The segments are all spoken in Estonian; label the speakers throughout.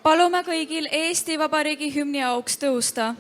Speaker 1: Palume kõigil Eesti Vabariigi hümni auks tõusta.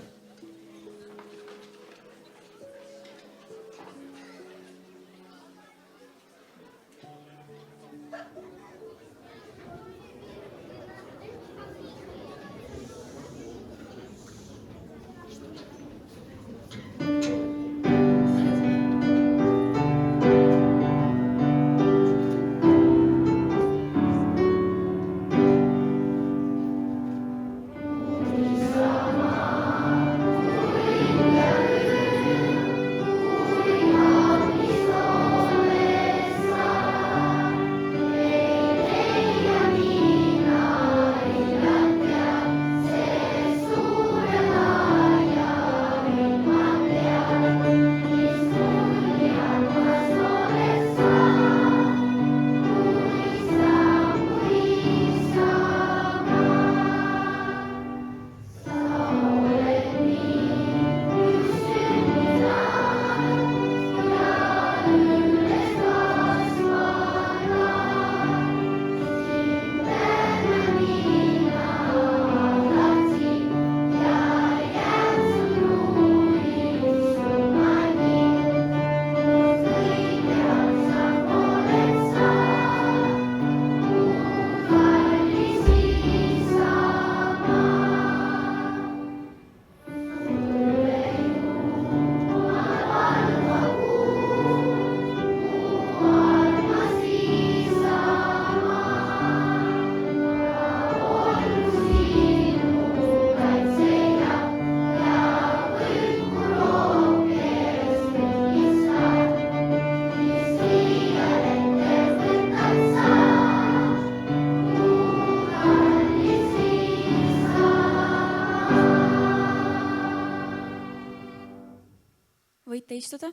Speaker 1: Võite istuda.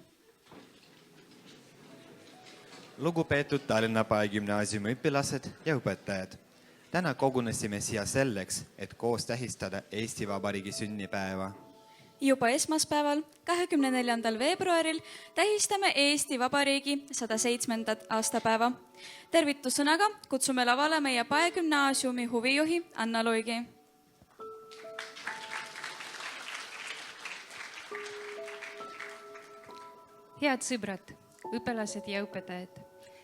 Speaker 2: Lugupeetud Tallinna Gümnaasiumi õpilased ja õpetajad. Täna kogunesime siia selleks, et koos tähistada Eesti Vabariigi sünnipäeva.
Speaker 1: Juba esmaspäeval, 24. veebruaril tähistame Eesti Vabariigi 107. aastapäeva. Tervitussõnaga kutsume lavale meie Gümnaasiumi huvijuhi Anna Luigi.
Speaker 3: Head sõbrad, õpilased ja õpetajad.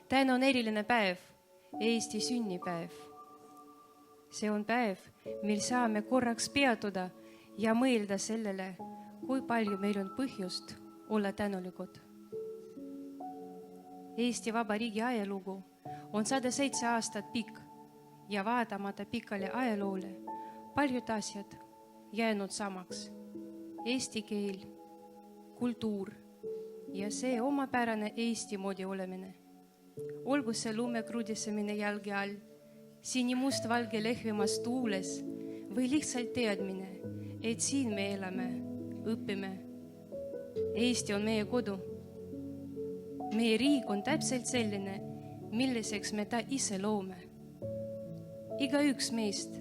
Speaker 3: Täna on eriline päev, Eesti sünnipäev. See on päev, mil saame korraks peatuda ja mõelda sellele, kui palju meil on põhjust olla tänulikud. Eesti Vabariigi ajalugu on 107 aastat pikk ja vaatamata pikale ajaloole paljud asjad jäänud samaks. Eesti keel, kultuur ja see omapärane Eesti moodi olemine. Olgu see lume krudisemine jalgi all, sinimust valge lehvimas tuules või lihtsalt teadmine, et siin me elame, õpime. Eesti on meie kodu. Meie riik on täpselt selline, milliseks me ta ise loome. Igaüks meist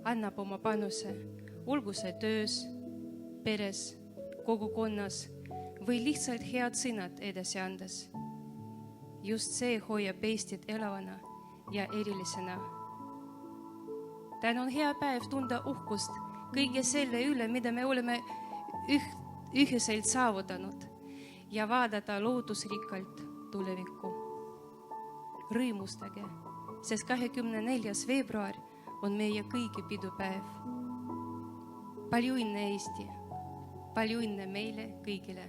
Speaker 3: annab oma panuse, olgu see töös, peres, kogukonnas või lihtsalt head sõnad edasi andes. Just see hoiab Eestit elavana ja erilisena. Täna on hea päev tunda uhkust kõige selle üle, mida me oleme ühiselt saavutanud ja vaadata lootusrikkalt tulevikku. Rõõmustage, sest 24. veebruar on meie kõigi pidupäev. Palju õnne Eesti, palju õnne meile kõigile.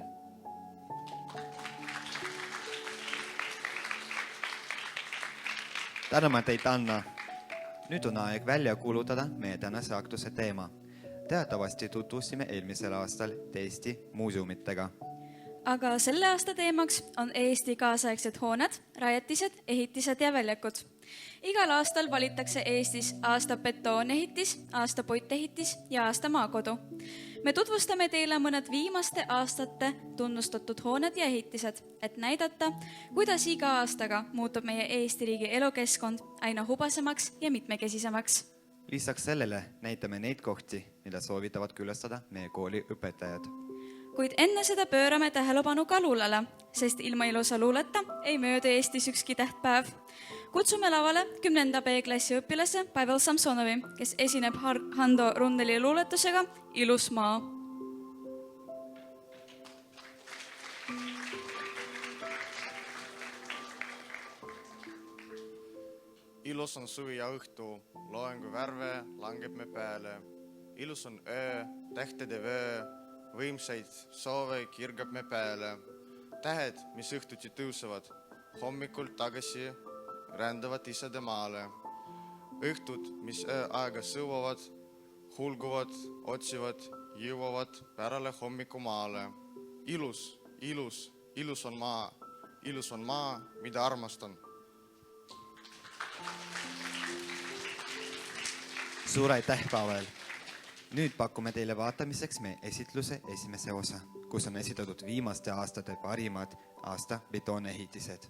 Speaker 2: Täname teid, Anna. Nüüd on aeg välja kuulutada meie tänase aktuse teema. Teatavasti tutvusime eelmisel aastal Eesti muuseumitega.
Speaker 1: Aga selle aasta teemaks on Eesti kaasaegsed hooned, rajatised, ehitised ja väljakud. Igal aastal valitakse Eestis aasta betoonehitis, aasta puitehitis ja aasta maakodu. Me tutvustame teile mõned viimaste aastate tunnustatud hooned ja ehitised, et näidata, kuidas iga aastaga muutub meie Eesti riigi elukeskkond aina hubasemaks ja mitmekesisemaks.
Speaker 2: Lisaks sellele näitame neid kohti, mida soovitavad külastada meie kooli õpetajad.
Speaker 1: Kuid enne seda pöörame tähelepanu ka luulele, sest ilma ilusa luuleta ei möödu Eestis ükski tähtpäev. Kutsume lavale 10. B-klassi õpilase Pavel Samsonovi, kes esineb Hando Runneli luuletusega Ilus maa.
Speaker 4: Ilus on suvi ja õhtu, loengu värve langeb me peale. Ilus on öö, tähtede vöö, võimsaid soove kirgab me peale. Tähed, mis õhtuti tõusevad, hommikul tagasi rändavad isade maale. Õhtud, mis öö aega sõuavad, hulguvad, otsivad, jõuavad pärale hommikumaale. Ilus, ilus, ilus on maa, mida armastan.
Speaker 2: Suur aitäh, Pavel! Nüüd pakume teile vaatamiseks meie esitluse esimese osa, kus on esitatud viimaste aastate parimad aasta betoonehitised.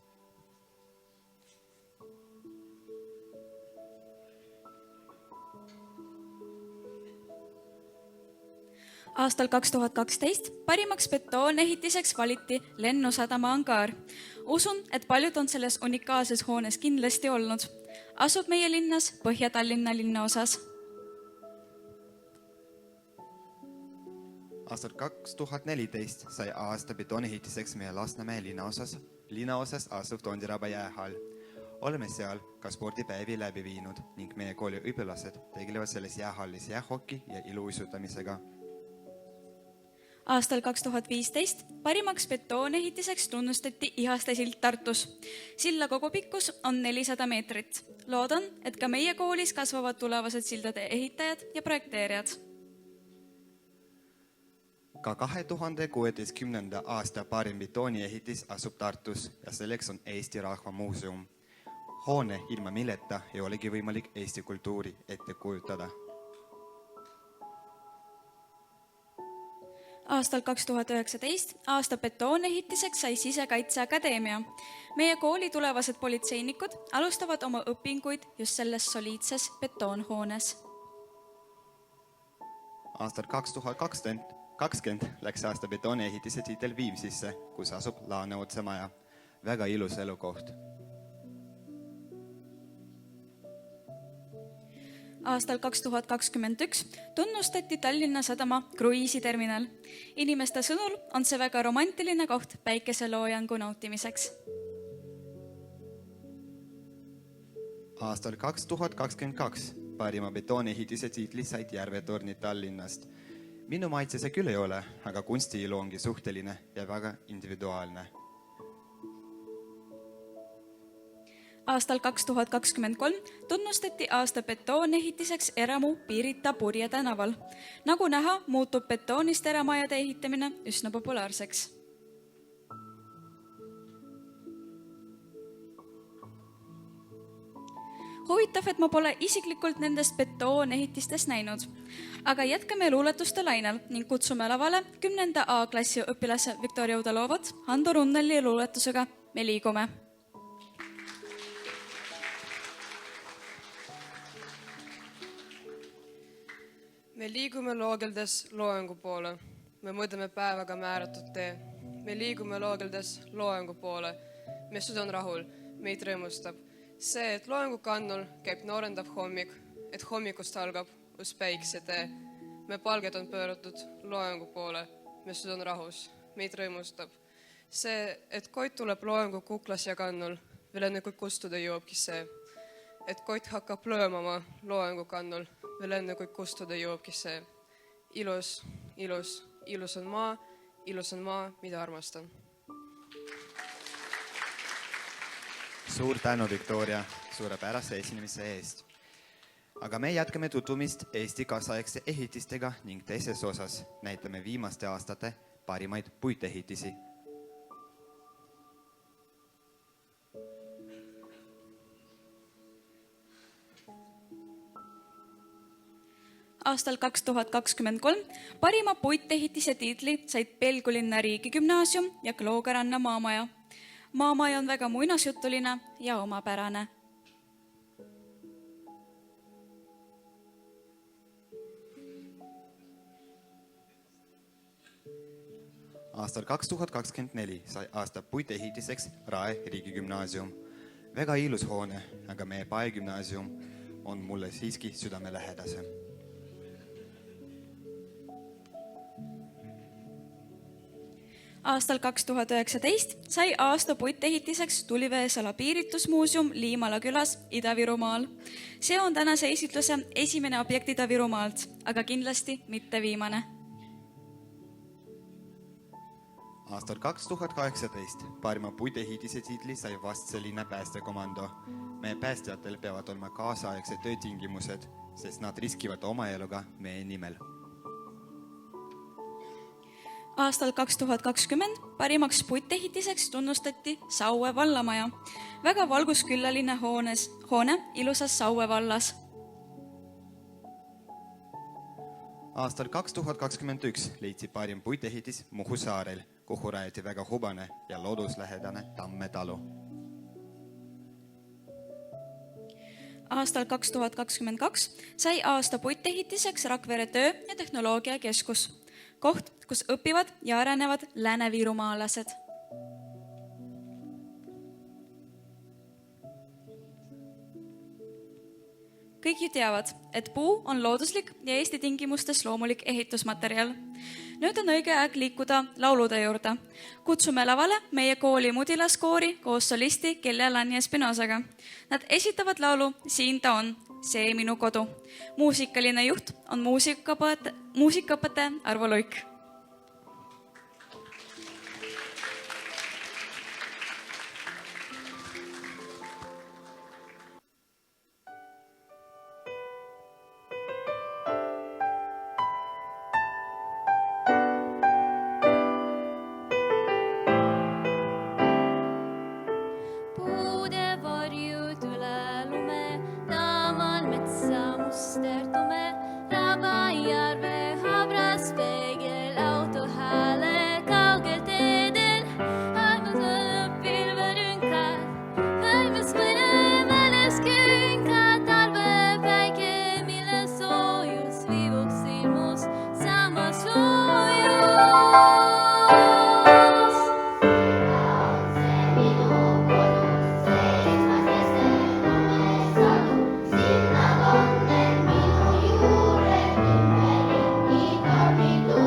Speaker 1: Aastal 2012 parimaks betoonehitiseks valiti Lennusadama angaar. Usun, et paljud on selles unikaalses hoones kindlasti olnud. Asub meie linnas Põhja-Tallinna linnaosas.
Speaker 2: Aastal 2014 sai aasta betoonehitiseks meie Lasnamäe linnaosas asuv Tondiraba jäähall. Oleme seal ka spordipäevi läbi viinud ning meie kooli õpilased tegelevad selles jäähallis jäähoki ja iluuisutamisega.
Speaker 1: Aastal 2015 parimaks betoonehitiseks tunnustati Ihaste sild Tartus. Silla kogupikkus on 400 meetrit. Loodan, et ka meie koolis kasvavad tulevased sildade ehitajad ja projekteerijad.
Speaker 2: Ka 2016. aasta parim betooniehitis asub Tartus ja selleks on Eesti Rahva Muuseum. Hoone ilma milleta ei olegi võimalik Eesti kultuuri ette kujutada.
Speaker 1: Aastal 2019 aasta betoonehitiseks sai Sisekaitseakadeemia. Meie kooli tulevased politseinikud alustavad oma õpinguid just selles soliidses betoonhoones.
Speaker 2: Aastal 2020 läks aasta betoonehitise tiitel Viimsisse, kus asub Laaneotsa maja. Väga ilus elukoht.
Speaker 1: Aastal 2021 tunnustati Tallinna Sadama kruiisiterminal. Inimeste sõnul on see väga romantiline koht päikeseloojangu nautimiseks.
Speaker 2: Aastal 2022 parima betoonehitise tiitli said Järvetorni Tallinnast. Minu maitse see küll ei ole, aga kunstiilu ongi suhteline ja väga individuaalne.
Speaker 1: Aastal 2023 tunnustati aasta betoonehitiseks eramu Pirita Purje tänaval. Nagu näha, muutub betoonist eramajade ehitamine üsna populaarseks. Huvitav, et ma pole isiklikult nendest betoonehitistest näinud. Aga jätkame luuletuste lainel ning kutsume lavale 10. A-klassi õpilase Viktoria Udalovat Hando Runneli luuletusega Me liigume.
Speaker 5: Me liigume loogeldes loengu poole. Me mõõdame päevaga määratud tee. Me liigume loogeldes loengu poole. Me süda on rahul, meid rõõmustab. See, et loengu kannul käib noorendav hommik, et hommikust algab uus päiksetee. Me palged on pööratud loengu poole. Me süda on rahus, meid rõõmustab. See, et Koit tuleb loengu kuklas ja kannul, veel enne kui kustuda jõuabki see. Et Koit hakkab löömama loengu kannul, veel enne kui kustuda jõuabki see. Ilus, ilus, ilus on maa, mida armastan.
Speaker 2: Suur tänu, Viktoria, suurepärase esinemise eest. Aga me jätkame tutvumist Eesti kaasaegse ehitistega ning teises osas näitame viimaste aastate parimaid puitehitisi.
Speaker 1: Aastal 2023 parima puitehitise tiitli said Pelgulinna riigigümnaasium ja Kloogaranna maamaja. Maamaja on väga muinasjutuline ja omapärane.
Speaker 2: Aastal 2024 sai aasta puitehitiseks Rae riigigümnaasium. Väga ilus hoone, aga meie paegümnaasium on mulle siiski südamelähedase.
Speaker 1: Aastal 2019 sai aasta puitehitiseks Tuliveesala piiritusmuuseum Liimala külas Ida-Virumaal. See on tänase esitluse esimene objekt Ida-Virumaalt, aga kindlasti mitte viimane.
Speaker 2: Aastal 2018 parima puitehitise tiitli sai Vastselinna päästekomando. Meie päästjatel peavad olema kaasaegsed töötingimused, sest nad riskivad oma eluga meie nimel.
Speaker 1: Aastal 2020 parimaks puitehitiseks tunnustati Saue vallamaja. Väga valgusküllaline hoone ilusas Saue vallas.
Speaker 2: Aastal 2021 leidsi parim puitehitis Muhu saarel, kuhu rajati väga hubane ja looduslähedane Tamme talu.
Speaker 1: Aastal 2022 sai aasta puitehitiseks Rakvere töö- ja tehnoloogiakeskus. Koht, kus õpivad ja arenevad lääne-viirumaalased. Kõik ju teavad, et puu on looduslik ja Eesti tingimustes loomulik ehitusmaterjal. Nüüd on õige aeg liikuda laulude juurde. Kutsume lavale meie kooli mudilaskoori koos solisti Kelle Lanni Espinosaga. Nad esitavad laulu Siin ta on, see minu kodu. Muusikaline juht on muusikaõpetaja Arvo Luik.
Speaker 6: Sinna tonne minu juure ympäri, niin tornitu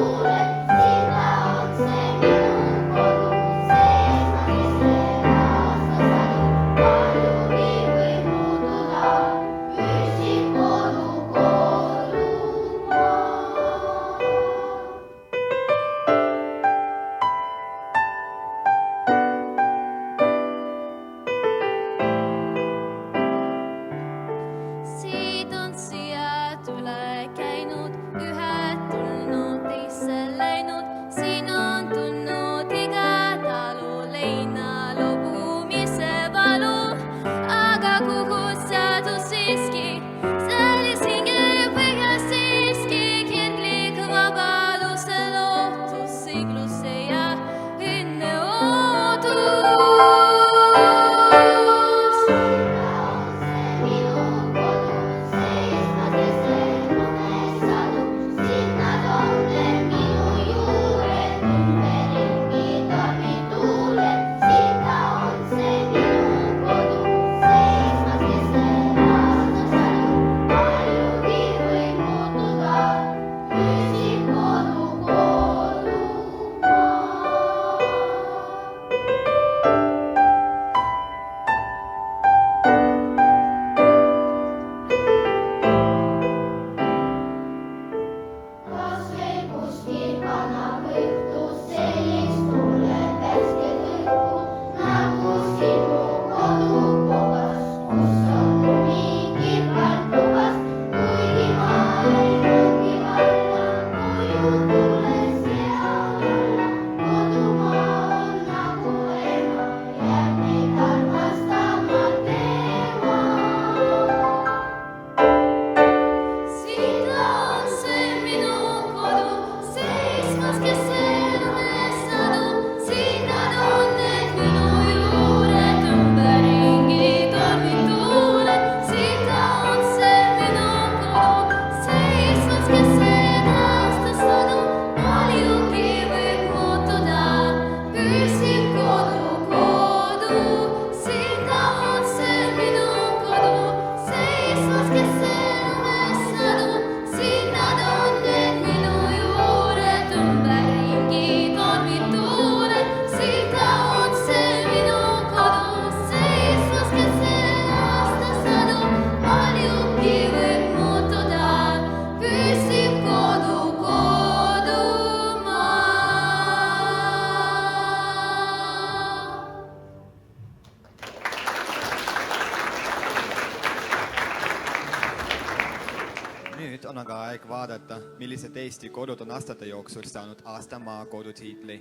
Speaker 2: on aga aeg vaadata, millised Eesti kodud on aastate jooksul saanud aasta maakodu tiitli.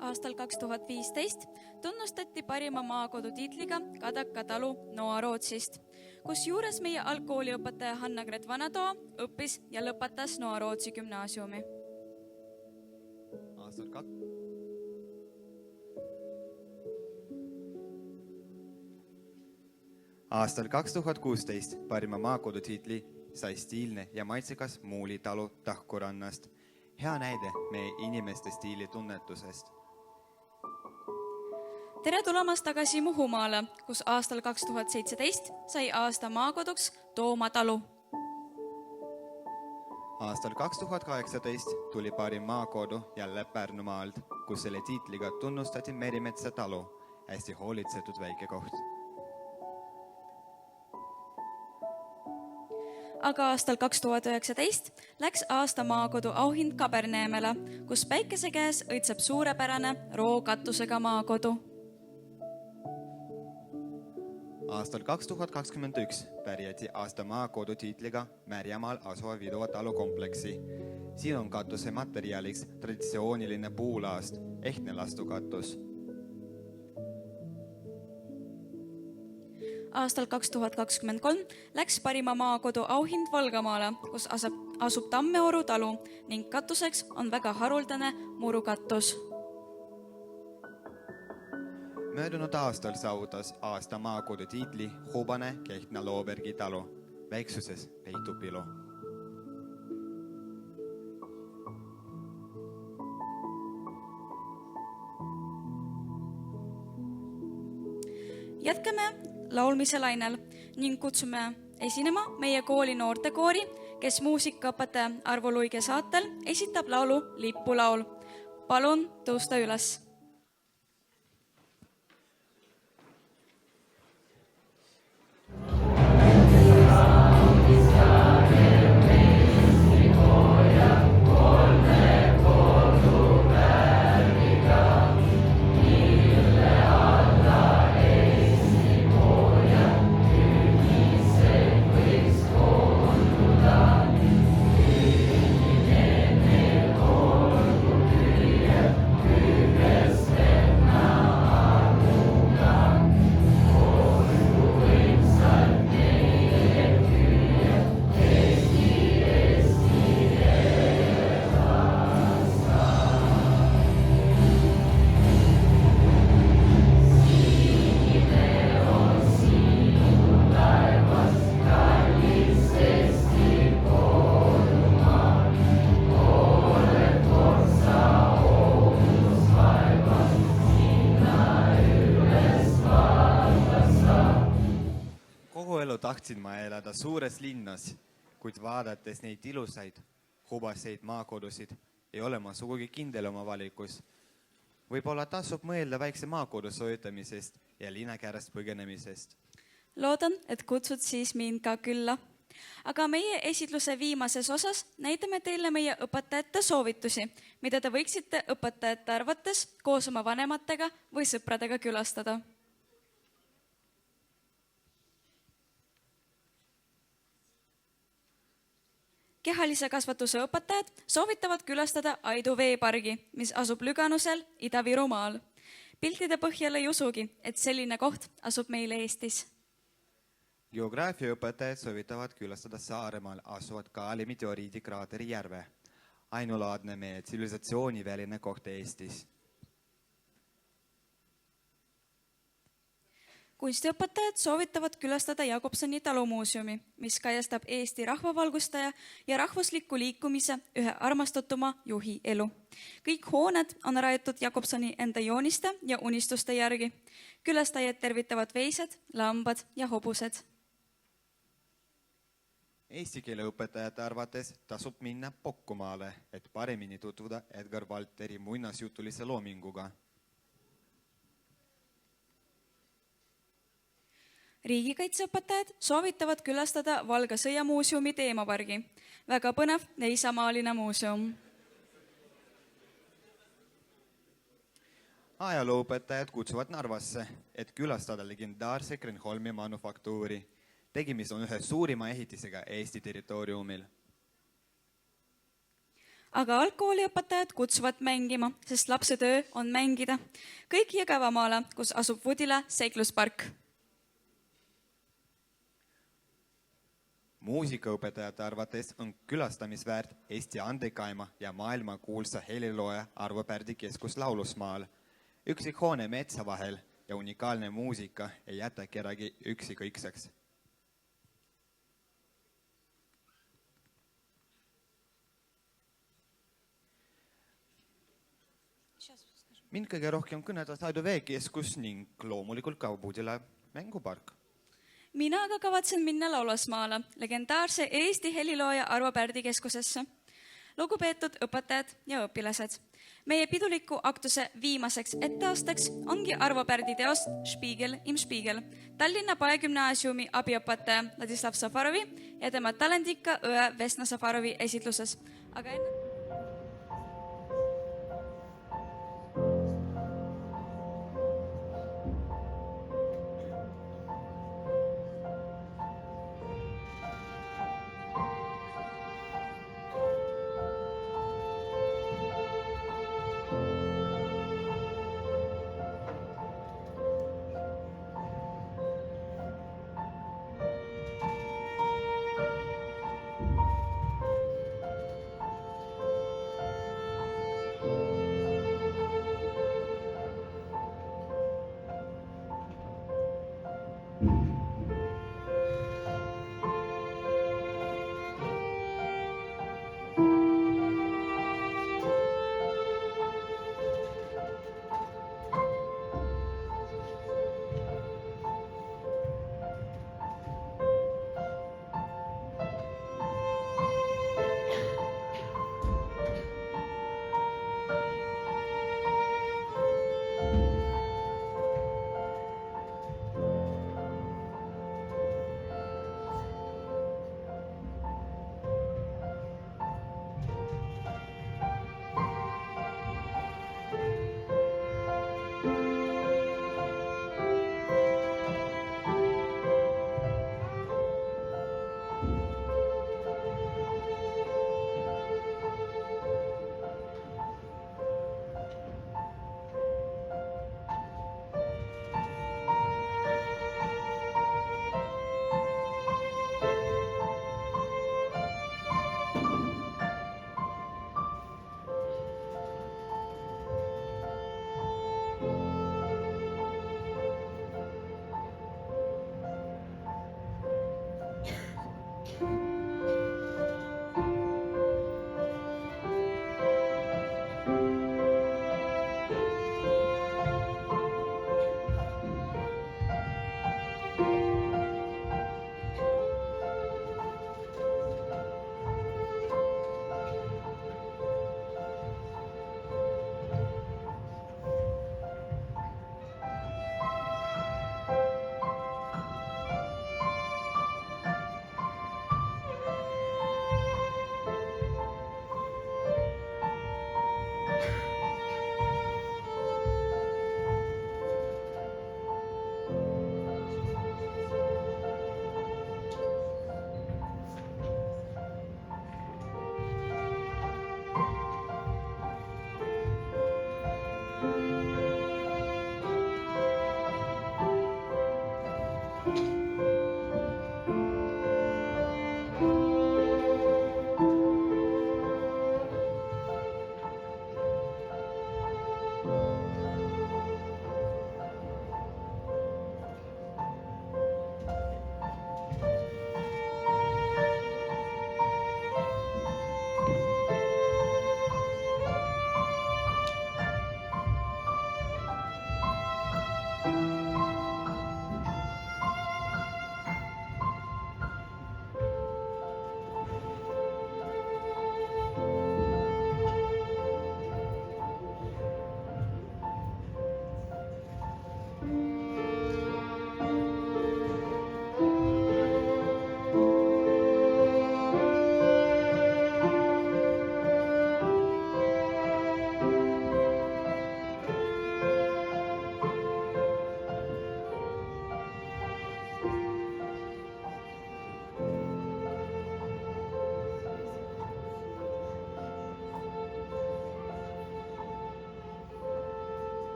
Speaker 1: Aastal 2015 tunnustati parima maakodu tiitliga Kadaka talu Noa-Rootsist, kus juures meie algkooliõpetaja Hanna-Gret Vanatoa õppis ja lõpetas Noa-Rootsi gümnaasiumi.
Speaker 2: Aastal 2016 parima maakodu tiitli sai stiilne ja maitsekas Muuli talu Tahkurannast. Hea näide meie inimeste stiili tunnetusest.
Speaker 1: Tere tulemast tagasi Muhumaale, kus aastal 2017 sai aasta maakoduks Tooma talu.
Speaker 2: Aastal 2018 tuli parim maakodu jälle Pärnumaalt, kus selle tiitliga tunnustati Merimetsa talu, hästi hoolitsetud väike koht.
Speaker 1: Aga aastal 2019 läks aasta maakodu auhind Kaberneemele, kus päikese käes õitseb suurepärane rookatusega maakodu.
Speaker 2: Aastal 2021 pärjati aasta maakodu tiitliga Märjamaal asuva Vidova talukompleksi. Siin on katuse materiaaliks traditsiooniline puulaast, ehtne lastukatus.
Speaker 1: Aastal 2023 läks parima maakodu auhind Valgamaale, kus asub Tammeoru talu ning katuseks on väga haruldane murukatus.
Speaker 2: Möödunud aastal saavutas aasta maakodu tiitli Hubane Kehtna Loobergi talu. Väiksuses peitub ilu.
Speaker 1: Jätkame laulmise lainel ning kutsume esinema meie kooli noortekoori, kes muusikaõpetaja Arvo Luige saatel esitab laulu Lipulaul. Palun tõusta üles.
Speaker 2: Tahtsin ma elada suures linnas, kuid vaadates neid ilusaid, hubaseid maakodusid, ei ole ma sugugi kindel oma valikus. Võib-olla tasub mõelda väikse maakodu soetamisest ja linnakäärast põgenemisest.
Speaker 1: Loodan, et kutsud siis mind ka külla. Aga meie esitluse viimases osas näitame teile meie õpetajate soovitusi, mida te võiksite õpetajate arvates koos oma vanematega või sõpradega külastada. Kehalise kasvatuse õpetajad soovitavad külastada Aidu veepargi, mis asub Lüganusel Ida-Virumaal. Piltide põhjal ei usugi, et selline koht asub meile Eestis.
Speaker 2: Geograafiaõpetajad soovitavad külastada Saaremaal asuvat Kaali meteoriidikraateri järve. Ainulaadne meie tsivilisatsiooniväline koht Eestis.
Speaker 1: Kunstiõpetajad soovitavad külastada Jakobsoni talumuuseumi, mis kajastab Eesti rahvavalgustaja ja rahvusliku liikumise ühe armastatuma juhi elu. Kõik hooned on rajatud Jakobsoni enda jooniste ja unistuste järgi. Külastajad tervitavad veised, lambad ja hobused.
Speaker 2: Eesti keele õpetajate arvates tasub minna Pokkumaale, et paremini tutvuda Edgar Valteri muinasjutulise loominguga.
Speaker 1: Riigikaitseõpetajad soovitavad külastada Valga sõjamuuseumi teemapargi. Väga põnev ja isamaaline muuseum.
Speaker 2: Ajalooõpetajad kutsuvad Narvasse, et külastada legendaarse Kreenholmi manufaktuuri. Tegemist on ühe suurima ehitisega Eesti territooriumil.
Speaker 1: Aga algkooliõpetajad kutsuvad mängima, sest lapse töö on mängida. Kõik Jõgevamaale, kus asub Vudila seikluspark.
Speaker 2: Muusikaõpetajate arvates on külastamisväärt Eesti andekaima ja maailma kuulsa helilooja Arvo Pärdi keskus Laulusmaal. Üksik hoone metsa vahel ja unikaalne muusika ei jäta kedagi üksikõikseks. Mind kõige rohkem kõnetas Aidu veekeskus ning loomulikult ka Vudila mängupark.
Speaker 1: Mina aga kavatsen minna Laulasmaale, legendaarse Eesti helilooja Arvo Pärdi keskusesse. Lugupeetud õpetajad ja õpilased, meie piduliku aktuse viimaseks etteasteks ongi Arvo Pärdi teost Spiegel im Spiegel, Tallinna Paegümnaasiumi abiõpetaja Ladislav Safarovi ja tema talendika õe Vesna Safarovi esitluses. Aga enne...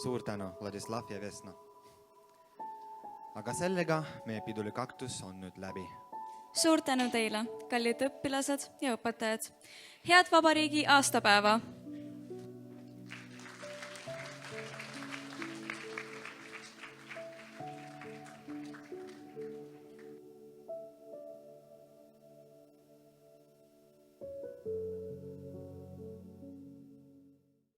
Speaker 2: suur tänu, Vladislav ja Vesna. Aga sellega meie pidulikaktus on nüüd läbi.
Speaker 1: Suur tänu teile, kallid õpilased ja õpetajad. Head vabariigi aastapäeva!